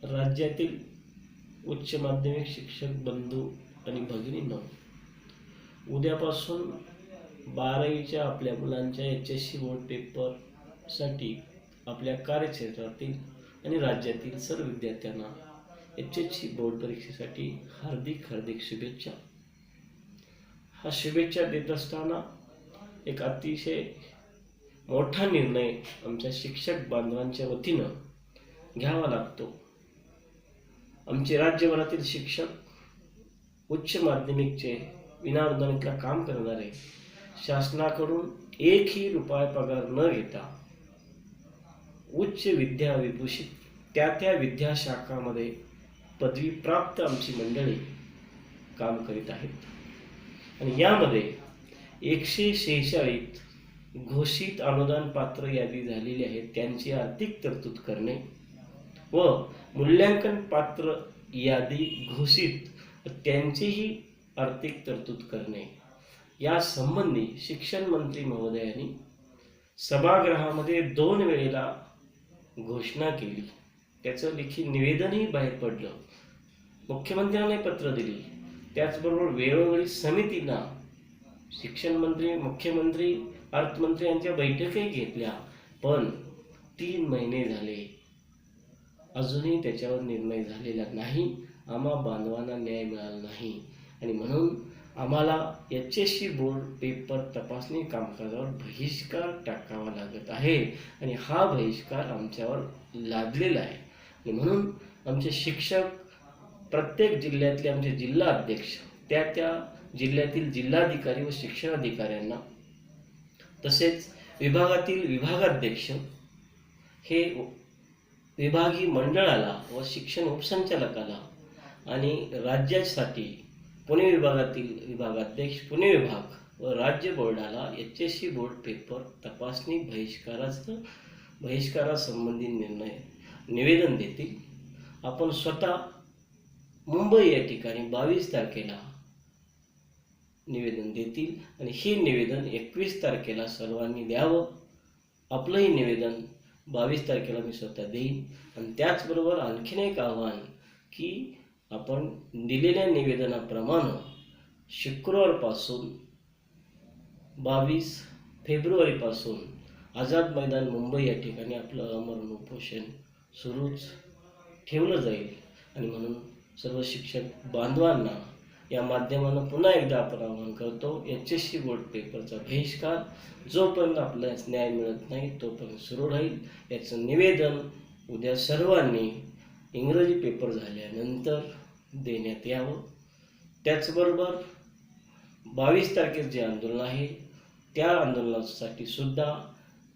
राज्यातील उच्च माध्यमिक शिक्षक बंधू आणि भगिनींनो, उद्यापासून 12वीच्या आपल्या मुलांच्या HSC बोर्ड पेपरसाठी आपल्या कार्यक्षेत्रातील आणि राज्यातील सर्व विद्यार्थ्यांना HSC बोर्ड परीक्षेसाठी हार्दिक शुभेच्छा. हा शुभेच्छा देत असताना एक अतिशय मोठा निर्णय आमच्या शिक्षक बांधवांच्या वतीनं घ्यावा लागतो. आमचे राज्यभरातील शिक्षक उच्च माध्यमिकचे विनाअनुदानितला काम करणारे शासनाकडून एकही रुपया पगार न घेता उच्च विद्या विभूषित त्या विद्याशाखामध्ये पदवी प्राप्त आमची मंडळी काम करीत आहेत आणि यामध्ये 146 घोषित अनुदान पात्र यादी झालेली आहे त्यांची आर्थिक तरतूद करणे व मूल्यांकन पात्र यादी घोषित त्यांचीही आर्थिक तरतूद करणे या संबंधी शिक्षण मंत्री महोदयांनी सभागृहामध्ये 2 वेळेला घोषणा केली. त्याचं लिखित निवेदनही बाहेर पडलं. मुख्यमंत्र्यांनी पत्र दिली. त्याचबरोबर वेळोवेळी समितींना शिक्षण मंत्री, मुख्यमंत्री, अर्थमंत्री यांच्या बैठकही घेतल्या, पण 3 महिने झाले अजूनही त्याच्यावर निर्णय झालेला नाही. आम्हा बांधवांना न्याय मिळाला नाही आणि म्हणून आम्हाला HSC बोर्ड पेपर तपासणी कामकाजावर बहिष्कार टाकावा लागत आहे आणि हा बहिष्कार आमच्यावर लादलेला आहे. आणि म्हणून आमचे शिक्षक, प्रत्येक जिल्ह्यातले आमचे जिल्हा अध्यक्ष, त्या जिल्ह्यातील जिल्हाधिकारी व शिक्षणाधिकाऱ्यांना तसेच विभागातील विभागाध्यक्ष हे विभागीय मंडळाला व शिक्षण उपसंचालकाला आणि राज्यासाठी पुणे विभागातील विभागाध्यक्ष, पुणे विभाग व राज्य बोर्डाला HSC बोर्ड पेपर तपासणी बहिष्कारासंबंधी निवेदन देतील. आपण स्वतः मुंबई या ठिकाणी 22 तारखेला निवेदन देतील आणि हे निवेदन 21 तारखेला सर्वांनी द्यावं. आपलंही निवेदन 22 तारखेला मी स्वतः देईन. आणि त्याचबरोबर आणखीन एक आव्हान की आपण दिलेल्या निवेदनाप्रमाणे शुक्रवारपासून 22 फेब्रुवारीपासून आझाद मैदान मुंबई या ठिकाणी आपलं आमरण उपोषण सुरूच ठेवलं जाईल. आणि म्हणून सर्व शिक्षक बांधवांना या माध्यमानं पुन्हा एकदा आपण आवाहन करतो, HSC बोर्ड पेपरचा बहिष्कार जोपर्यंत आपल्याला न्याय मिळत नाही तोपर्यंत सुरू राहील. याचं निवेदन उद्या सर्वांनी इंग्रजी पेपर झाल्यानंतर देण्यात यावं. त्याचबरोबर 22 तारखेचं जे आंदोलन आहे त्या आंदोलनासाठी सुद्धा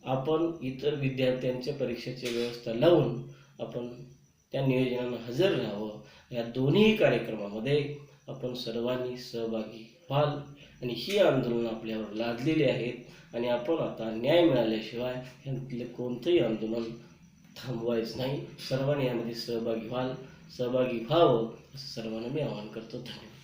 आपण इतर विद्यार्थ्यांच्या परीक्षेची व्यवस्था लावून आपण त्या नियोजनाला हजर राहावं. या दोन्ही कार्यक्रमामध्ये आपण सर्वांनी सहभागी व्हाल आणि ही आंदोलन आपल्यावर लादलेली आहेत आणि आपण आता न्याय मिळाल्याशिवाय ह्यातले कोणतंही आंदोलन थांबवायचं नाही. सर्वांनी यामध्ये सहभागी व्हावं असं सर्वांना मी आवाहन करतो. धन्यवाद.